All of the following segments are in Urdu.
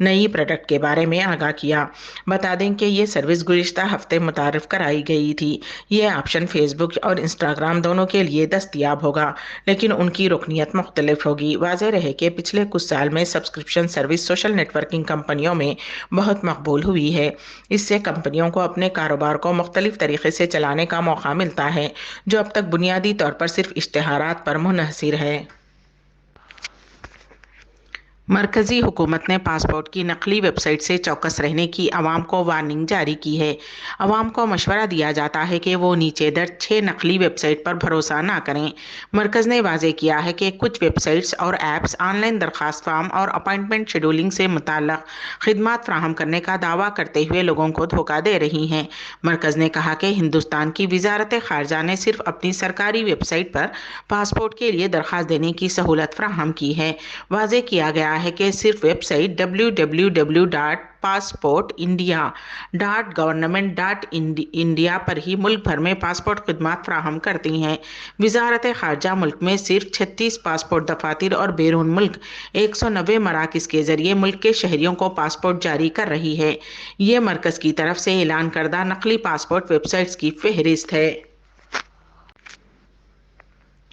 نئی پروڈکٹ کے بارے میں آگاہ کیا۔ بتا دیں کہ یہ سروس گزشتہ ہفتے متعارف کرائی گئی تھی۔ یہ آپشن فیس بک اور انسٹاگرام دونوں کے لیے دستیاب ہوگا، لیکن ان کی رکنیت مختلف ہوگی۔ واضح رہے کہ پچھلے کچھ سال میں subscription service social networking کمپنیوں میں بہت مقبول ہوئی ہے۔ اس سے کمپنیوں کو اپنے کاروبار کو مختلف طریقے سے چلانے کا موقع ملتا ہے، جو اب تک بنیادی طور پر صرف اشتہارات پر منحصر ہے۔ مرکزی حکومت نے پاسپورٹ کی نقلی ویب سائٹ سے چوکس رہنے کی عوام کو وارننگ جاری کی ہے۔ عوام کو مشورہ دیا جاتا ہے کہ وہ نیچے درج 6 نقلی ویب سائٹ پر بھروسہ نہ کریں۔ مرکز نے واضح کیا ہے کہ کچھ ویب سائٹس اور ایپس آن لائن درخواست فارم اور اپائنٹمنٹ شیڈولنگ سے متعلق خدمات فراہم کرنے کا دعویٰ کرتے ہوئے لوگوں کو دھوکہ دے رہی ہیں۔ مرکز نے کہا کہ ہندوستان کی وزارت خارجہ نے صرف اپنی سرکاری ویب سائٹ پر پاسپورٹ کے لیے درخواست دینے کی سہولت فراہم کی ہے۔ واضح کیا گیا ہے کہ صرف ویب سائٹ www.passportindia.government.india پر ہی ملک بھر میں پاسپورٹ خدمات فراہم کرتی ہیں۔ وزارت خارجہ ملک میں صرف 36 پاسپورٹ دفاتر اور بیرون ملک 190 مراکز کے ذریعے ملک کے شہریوں کو پاسپورٹ جاری کر رہی ہے۔ یہ مرکز کی طرف سے اعلان کردہ نقلی پاسپورٹ ویب سائٹس کی فہرست ہے۔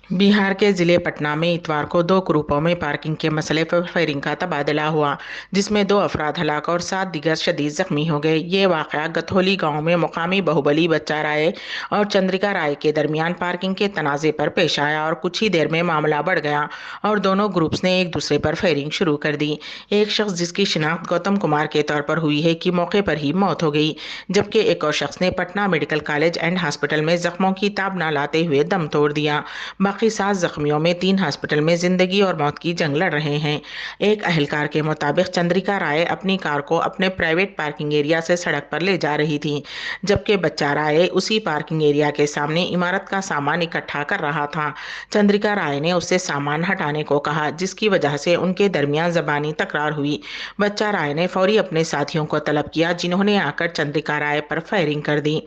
بہار کے ضلع پٹنہ میں اتوار کو 2 گروپوں میں پارکنگ کے مسئلے پر فائرنگ کا تبادلہ ہوا، جس میں 2 افراد ہلاک اور 7 دیگر شدید زخمی ہو گئے۔ یہ واقعہ گتھولی گاؤں میں مقامی باہوبلی بچہ رائے اور چندرکا رائے کے درمیان پارکنگ کے تنازع پر پیش آیا اور کچھ ہی دیر میں معاملہ بڑھ گیا اور دونوں گروپس نے ایک دوسرے پر فائرنگ شروع کر دی۔ ایک شخص جس کی شناخت گوتم کمار کے طور پر ہوئی ہے کی موقع پر ہی موت ہو گئی، جبکہ ایک اور شخص نے Patna medical college and hospital میں زخموں کی تاب نہ لاتے ہوئے دم توڑ دیا۔ باقی 7 زخمیوں میں 3 ہاسپٹل میں زندگی اور موت کی جنگ لڑ رہے ہیں۔ ایک اہلکار کے مطابق چندرکا رائے اپنی کار کو اپنے پرائیویٹ پارکنگ ایریا سے سڑک پر لے جا رہی تھی، جبکہ بچہ رائے اسی پارکنگ ایریا کے سامنے عمارت کا سامان اکٹھا کر رہا تھا۔ چندرکا رائے نے اس سے سامان ہٹانے کو کہا، جس کی وجہ سے ان کے درمیان زبانی تکرار ہوئی۔ بچہ رائے نے فوری اپنے ساتھیوں کو طلب کیا، جنہوں نے آ کر چندرکا رائے پر فائرنگ کر دی۔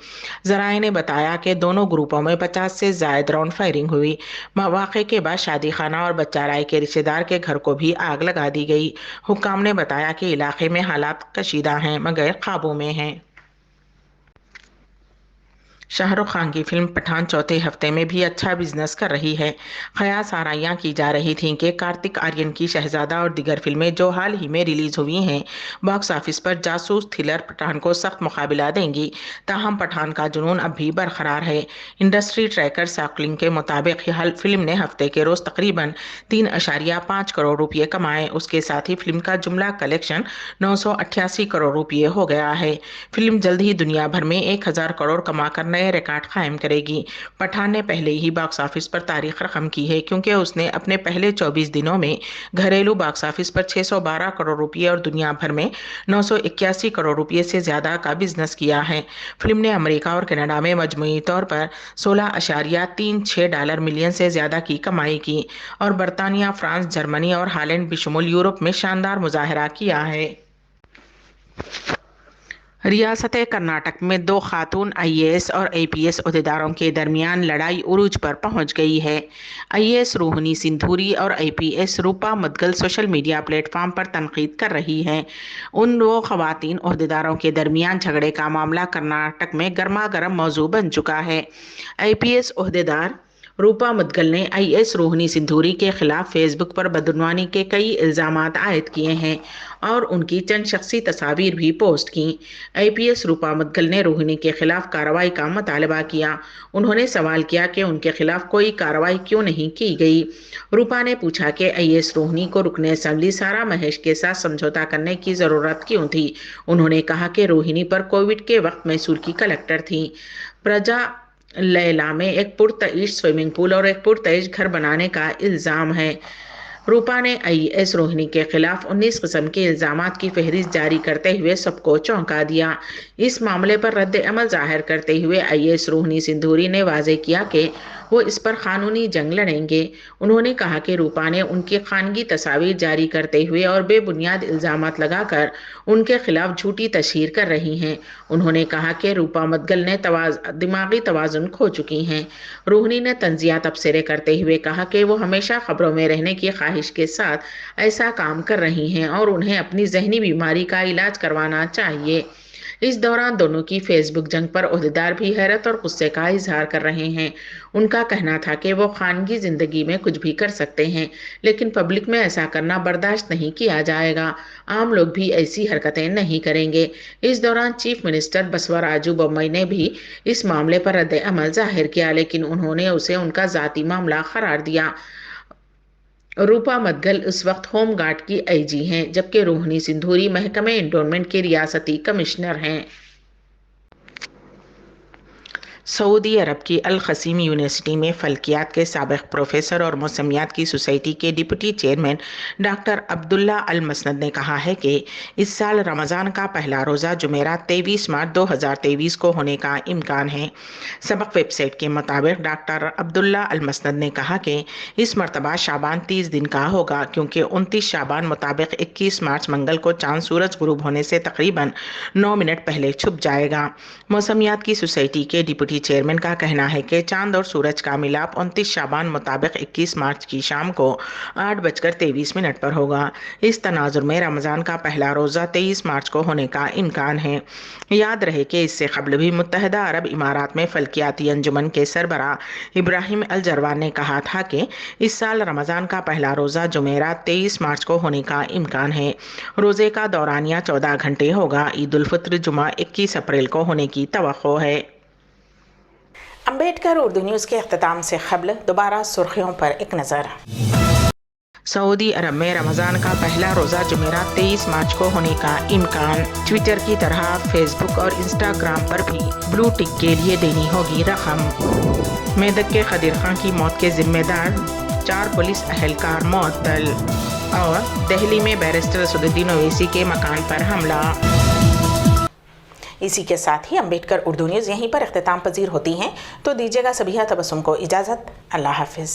ذرائع نے بتایا کہ دونوں گروپوں میں 50 سے زائد راؤنڈ فائرنگ ہوئی۔ واقعے کے بعد شادی خانہ اور بچہ رائے کے رشتہ دار کے گھر کو بھی آگ لگا دی گئی۔ حکام نے بتایا کہ علاقے میں حالات کشیدہ ہیں مگر قابو میں ہیں۔ شاہ رخ خان کی فلم پٹھان چوتھے ہفتے میں بھی اچھا بزنس کر رہی ہے۔ قیاس آرائیاں کی جا رہی تھیں کہ کارتک آرین کی شہزادہ اور دیگر فلمیں جو حال ہی میں ریلیز ہوئی ہیں، باکس آفس پر جاسوس تھرلر پٹھان کو سخت مقابلہ دیں گی۔ تاہم پٹھان کا جنون اب بھی برقرار ہے۔ انڈسٹری ٹریکر ساکلنگ کے مطابق فلم نے ہفتے کے روز تقریباً 3.5 کروڑ روپے کمائے۔ اس کے ساتھ ہی فلم کا جملہ کلیکشن 988 کروڑ روپے ہو گیا ہے۔ فلم جلد ہی دنیا بھر میں 1000 کروڑ کما کر نئے ریکارڈ قائم کرے گی۔ پٹھان نے پہلے ہی باکس آفس پر تاریخ رقم کی ہے، کیونکہ اس نے اپنے پہلے 24 دنوں میں گھریلو باکس آفس پر 612 کروڑ روپے اور دنیا بھر میں 981 کروڑ روپے سے زیادہ کا بزنس کیا ہے۔ فلم نے امریکہ اور کینیڈا میں مجموعی طور پر $16.36 ملین سے زیادہ کی کمائی کی اور برطانیہ، فرانس، جرمنی اور ہالینڈ بشمول یورپ میں شاندار مظاہرہ کیا ہے۔ ریاست کرناٹک میں 2 خاتون IAS اور IPS عہدیداروں کے درمیان لڑائی عروج پر پہنچ گئی ہے۔ IAS روہنی سندھوری اور IPS Roopa Moudgil social media platform پر تنقید کر رہی ہیں۔ ان 2 خواتین عہدیداروں کے درمیان جھگڑے کا معاملہ کرناٹک میں گرما گرم موضوع بن چکا ہے۔ IPS عہدیدار روپا مدگل نے IAS روہنی سندھوری کے خلاف فیس بک پر بدعنوانی کے کئی الزامات عائد کیے ہیں اور ان کی چند شخصی تصاویر بھی پوسٹ کیں۔ IPS روپا مدگل نے روہنی کے خلاف کارروائی کا مطالبہ کیا۔ انہوں نے سوال کیا کہ ان کے خلاف کوئی کارروائی کیوں نہیں کی گئی۔ روپا نے پوچھا کہ IAS روہنی کو رکن اسمبلی سارا مہیش کے ساتھ سمجھوتہ کرنے کی ضرورت کیوں تھی۔ انہوں نے کہا کہ روہنی پر کووڈ کے وقت میسور کی کلکٹر تھیں۔ پرجا لیلا میں ایک پرتعیش سوئمنگ پول اور ایک پرتعیش گھر بنانے کا الزام ہے۔ روپا نے IAS روہنی کے خلاف 19 قسم کے الزامات کی فہرست جاری کرتے ہوئے سب کو چونکا دیا۔ اس معاملے پر رد عمل ظاہر کرتے ہوئے IAS روہنی سندھوری نے واضح کیا کہ وہ اس پر قانونی جنگ لڑیں گے۔ انہوں نے کہا کہ روپا نے ان کی خانگی تصاویر جاری کرتے ہوئے اور بے بنیاد الزامات لگا کر ان کے خلاف جھوٹی تشہیر کر رہی ہیں۔ انہوں نے کہا کہ روپا مدگل نے دماغی توازن کھو چکی ہیں۔ روہنی نے طنزیہ تبصرے کرتے ہوئے کہا کہ وہ ہمیشہ خبروں میں رہنے کی خواہش کے ساتھ ایسا کام کر رہی ہیں اور انہیں اپنی ذہنی بیماری کا علاج کروانا چاہیے۔ اس دوران دونوں کی فیس بک جنگ پر عہدیدار بھی حیرت اور غصے کا اظہار کر رہے ہیں۔ ان کا کہنا تھا کہ وہ خانگی زندگی میں کچھ بھی کر سکتے ہیں لیکن پبلک میں ایسا کرنا برداشت نہیں کیا جائے گا۔ عام لوگ بھی ایسی حرکتیں نہیں کریں گے۔ اس دوران چیف منسٹر بسوراجو بومئی نے بھی اس معاملے پر رد عمل ظاہر کیا لیکن انہوں نے اسے ان کا ذاتی معاملہ قرار دیا۔ روپا مدگل اس وقت ہوم گارڈ کی آئی جی ہیں جبکہ روہنی سندھوری محکمہ انڈونمنٹ کے ریاستی کمشنر ہیں۔ سعودی عرب کی القصیم یونیورسٹی میں فلکیات کے سابق پروفیسر اور موسمیات کی سوسائٹی کے ڈپٹی چیئرمین ڈاکٹر عبداللہ المسند نے کہا ہے کہ اس سال رمضان کا پہلا روزہ جمعرات 23 مارچ 2023 کو ہونے کا امکان ہے۔ سبق ویب سائٹ کے مطابق ڈاکٹر عبداللہ المسند نے کہا کہ اس مرتبہ شعبان 30 دن کا ہوگا کیونکہ 29 شعبان مطابق 21 مارچ منگل کو چاند سورج غروب ہونے سے تقریباً 9 منٹ پہلے چھپ جائے گا۔ موسمیات کی سوسائٹی کے ڈپٹی چیئرمین کا کہنا ہے کہ چاند اور سورج کا ملاپ 29 شعبان مطابق 21 مارچ کی شام کو 8:23 پر ہوگا۔ اس تناظر میں رمضان کا پہلا روزہ 23 مارچ کو ہونے کا امکان ہے۔ یاد رہے کہ اس سے قبل بھی متحدہ عرب امارات میں فلکیاتی انجمن کے سربراہ ابراہیم الجروان نے کہا تھا کہ اس سال رمضان کا پہلا روزہ جمعرات 23 مارچ کو ہونے کا امکان ہے۔ روزے کا دورانیہ 14 گھنٹے ہوگا۔ عید الفطر جمعہ 21 اپریل کو ہونے کی توقع ہے۔ امبیڈکر اردو نیوز کے اختتام سے قبل دوبارہ سرخیوں پر ایک نظر۔ سعودی عرب میں رمضان کا پہلا روزہ جمعرات 23 مارچ کو ہونے کا امکان۔ ٹویٹر کی طرح فیس بک اور انسٹاگرام پر بھی بلو ٹک کے لیے دینی ہوگی رقم۔ میدک کے قدیر خان کی موت کے ذمہ دار 4 پولیس اہلکار معطل۔ اور دہلی میں بیرسٹر اسد الدین اویسی کے مکان پر حملہ۔ اسی کے ساتھ ہی امبیڈکر اردو نیوز یہیں پر اختتام پذیر ہوتی ہیں، تو دیجیے گا سبیہ تبسم کو اجازت۔ اللہ حافظ۔